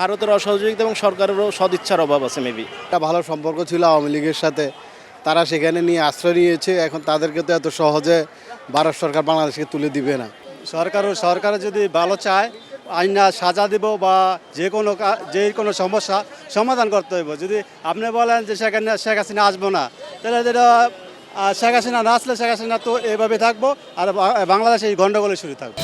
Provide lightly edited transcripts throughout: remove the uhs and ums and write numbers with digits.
ভারতের অসহযোগিতা এবং সরকারেরও সদিচ্ছার অভাব আছে মেবি। একটা ভালো সম্পর্ক ছিল আওয়ামী লীগের সাথে, তারা সেখানে নিয়ে আশ্রয় নিয়েছে। এখন তাদেরকে তো এত সহজে ভারত সরকার বাংলাদেশকে তুলে দিবে না। সরকার যদি ভালো চায় আইনা সাজা দিব বা যে কোনো সমস্যা সমাধান করতে হইব। যদি আপনি বলেন যে শেখ হাসিনা আসবো না, তাহলে যেটা শেখ হাসিনা না আসলে শেখ হাসিনা তো এভাবে থাকবো আর বাংলাদেশে এই গণ্ডগোলে শুরু থাকবে।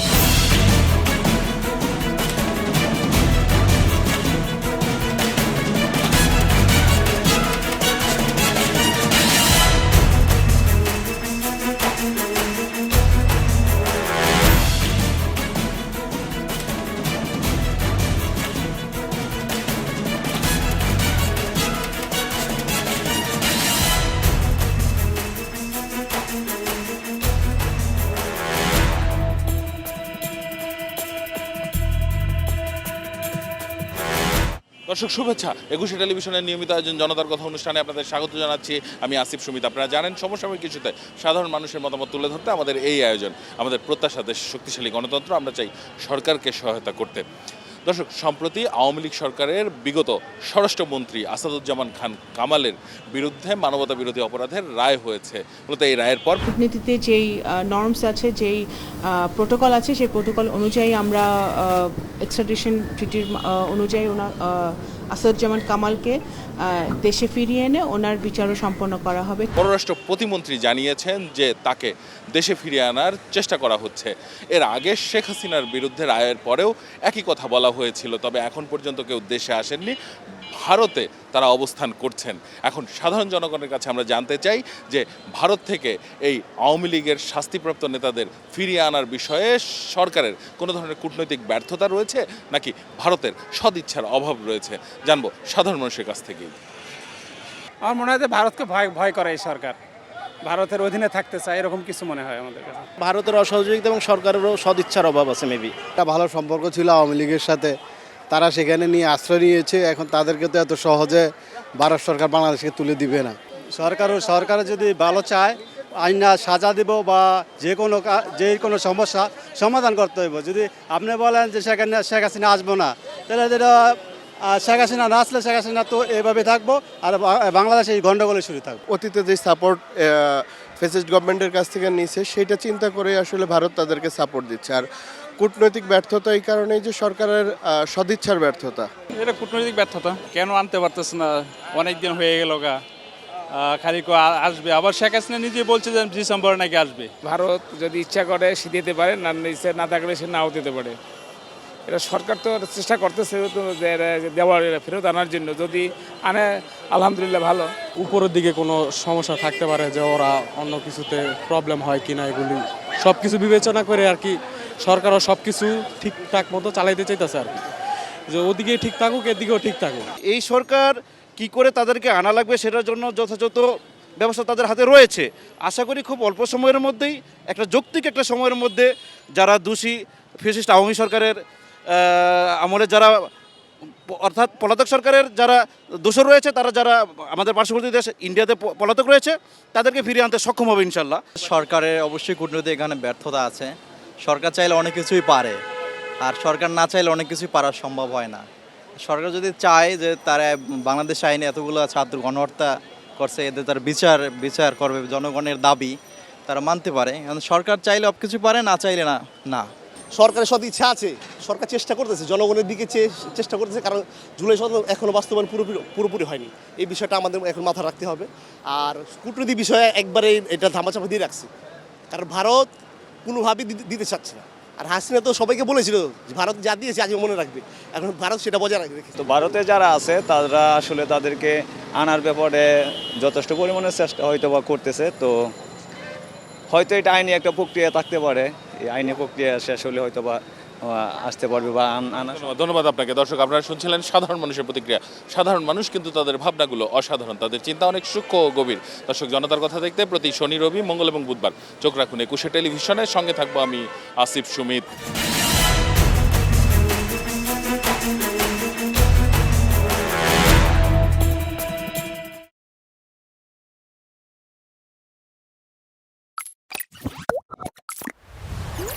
দর্শক শুভেচ্ছা। ২১শে টেলিভিশনের নিয়মিত আয়োজন জনতার কথা অনুষ্ঠানে আপনাদের স্বাগত জানাচ্ছি। আমি আসিফ সুমিত। আপনারা জানেন সমসাময়িক ইস্যুতে সাধারণ মানুষের মতামত তুলে ধরতে আমাদের এই আয়োজন। আমাদের প্রত্যাশা দেশ শক্তিশালী গণতন্ত্র, আমরা চাই সরকারকে সহায়তা করতে। দর্শক, সম্প্রতি আওয়ামী লীগ সরকারের বিগত স্বরাষ্ট্রমন্ত্রী আসাদুজ্জামান খান কামালের বিরুদ্ধে মানবতা বিরোধী অপরাধের রায় হয়েছে। মূলত এই রায়ের পর কূটনীতিতে যেই নর্মস আছে, যেই প্রোটোকল আছে, সেই প্রোটোকল অনুযায়ী আমরা এক্সট্রাডিশন ট্রিটির অনুযায়ী আসাদুজ্জামান কামালকে দেশে ফিরিয়ে এনে ওনার বিচারও সম্পন্ন করা হবে। পররাষ্ট্র প্রতিমন্ত্রী জানিয়েছেন যে তাকে দেশে ফিরিয়ে আনার চেষ্টা করা হচ্ছে। এর আগে শেখ হাসিনার বিরুদ্ধে রায়ের পরেও একই কথা বলা হয়েছিল, তবে এখন পর্যন্ত কেউ দেশে আসেননি, ভারতে তারা অবস্থান করছেন। এখন সাধারণ জনগণের কাছে আমরা জানতে চাই যে ভারত থেকে এই আওয়ামী লীগের শাস্তিপ্রাপ্ত নেতাদের ফিরিয়ে আনার বিষয়ে সরকারের কোনো ধরনের কূটনৈতিক ব্যর্থতা রয়েছে নাকি ভারতের সদিচ্ছার অভাব রয়েছে, জানবো সাধারণ মানুষের কাছ থেকেই। আমার মনে হয় যে ভারতকে ভয় করে এই সরকার, ভারতের অধীনে থাকতে চায়, এরকম কিছু মনে হয় আমাদের কাছে। ভারতের অসহযোগিতা এবং সরকারেরও সদিচ্ছার অভাব আছে মেবি। একটা ভালো সম্পর্ক ছিল আওয়ামী লীগের সাথে, তারা সেখানে নিয়ে আশ্রয় নিয়েছে। এখন তাদেরকে তো এত সহজে ভারত সরকার বাংলাদেশকে তুলে দিবে না। সরকার যদি ভালো চায় আইনা সাজা দিব বা যে কোনো সমস্যা সমাধান করতে হইব। যদি আপনি বলেন যে শেখ হাসিনা আসবো না, তাহলে যেটা শেখ হাসিনা না আসলে শেখ হাসিনা তো এভাবে থাকবো আর বাংলাদেশে এই গণ্ডগোলে শুরু থাকবে। অতীতে যে সাপোর্ট ফ্যাসিস্ট গভর্নমেন্টের কাছ থেকে নিয়েছে সেটা চিন্তা করে আসলে ভারত তাদেরকে সাপোর্ট দিচ্ছে। আর কূটনৈতিক ব্যর্থতা এই কারণেই যে সরকারের সদিচ্ছার ব্যর্থতা। এটা কূটনৈতিক ব্যর্থতা, কেন আনতে পারতেছে না? অনেক দিন হয়ে গেল গা, খালি আসবে। আবার শেখ হাসিনা নিজে বলছে যে ডিসেম্বরে নাকি আসবে। ভারত যদি ইচ্ছা করে সে দিতে পারে, না ইচ্ছা না থাকলে সে নাও দিতে পারে। এটা সরকার তো চেষ্টা করতেছে দেওয়ার ফেরত আনার জন্য, যদি আনে আলহামদুলিল্লাহ ভালো। উপরের দিকে কোনো সমস্যা থাকতে পারে যে ওরা অন্য কিছুতে প্রবলেম হয় কিনা, এগুলি সব কিছু বিবেচনা করে আর কি সরকারও সব কিছু ঠিকঠাক মতো চালাইতে চাইতেছে আর কি, যে ওদিকে ঠিক থাকুক এদিকেও ঠিক থাকুক। এই সরকার কি করে তাদেরকে আনা লাগবে সেটার জন্য যথাযথ ব্যবস্থা তাদের হাতে রয়েছে। আশা করি খুব অল্প সময়ের মধ্যেই একটা যৌক্তিক একটা সময়ের মধ্যে যারা দোষী ফ্যাসিস্ট আওয়ামী সরকারের আমলে যারা, অর্থাৎ পলাতক সরকারের যারা দোষর রয়েছে, তারা যারা আমাদের পার্শ্ববর্তী দেশ ইন্ডিয়াতে পলাতক রয়েছে, তাদেরকে ফিরিয়ে আনতে সক্ষম হবে ইনশাল্লাহ। সরকারের অবশ্যই কূটনৈতিক এখানে ব্যর্থতা আছে। সরকার চাইলে অনেক কিছুই পারে, আর সরকার না চাইলে অনেক কিছুই পারা সম্ভব হয় না। সরকার যদি চায় যে তারা বাংলাদেশ আইনে এতগুলো ছাত্র গণহত্যা করছে, এদের তার বিচার করবে, জনগণের দাবি তারা মানতে পারে। সরকার চাইলে সব কিছু পারে, না চাইলে না। সরকারের সদ ইচ্ছা আছে, সরকার চেষ্টা করতেছে, জনগণের দিকে চেষ্টা করতেছে, কারণ জুলাই সনদ এখনও বাস্তবায়ন পুরোপুরি হয়নি। এই বিষয়টা আমাদের এখন মাথা রাখতে হবে। আর কূটনীতি বিষয়ে একবারে এটা ধামাচাপা দিয়ে রাখছে, কারণ ভারত কোনোভাবেই দিতে চাচ্ছে না। আর হাসিনা তো সবাইকে বলেছিল যে ভারত যা দিয়েছে আজকে মনে রাখবে, এখন ভারত সেটা বজায় রাখবে। তো ভারতে যারা আছে তারা আসলে তাদেরকে আনার ব্যাপারে যথেষ্ট পরিমাণে চেষ্টা হয়তো বা করতেছে। তো হয়তো এটা আইনি একটা প্রক্রিয়া থাকতে পারে, এই আইনি প্রক্রিয়া শেষ হলে হয়তো বা আসতে পারবে বা আনা। ধন্যবাদ আপনাকে। দর্শক, আপনারা শুনছিলেন সাধারণ মানুষের প্রতিক্রিয়া। সাধারণ মানুষ কিন্তু তাদের ভাবনাগুলো অসাধারণ, তাদের চিন্তা অনেক সূক্ষ্ম ও গভীর। দর্শক, জনতার কথা দেখতে প্রতি শনি, রবি, মঙ্গল এবং বুধবার চোখ রাখুন ২১শে টেলিভিশনের সঙ্গে থাকবো আমি আসিফ সুমিত।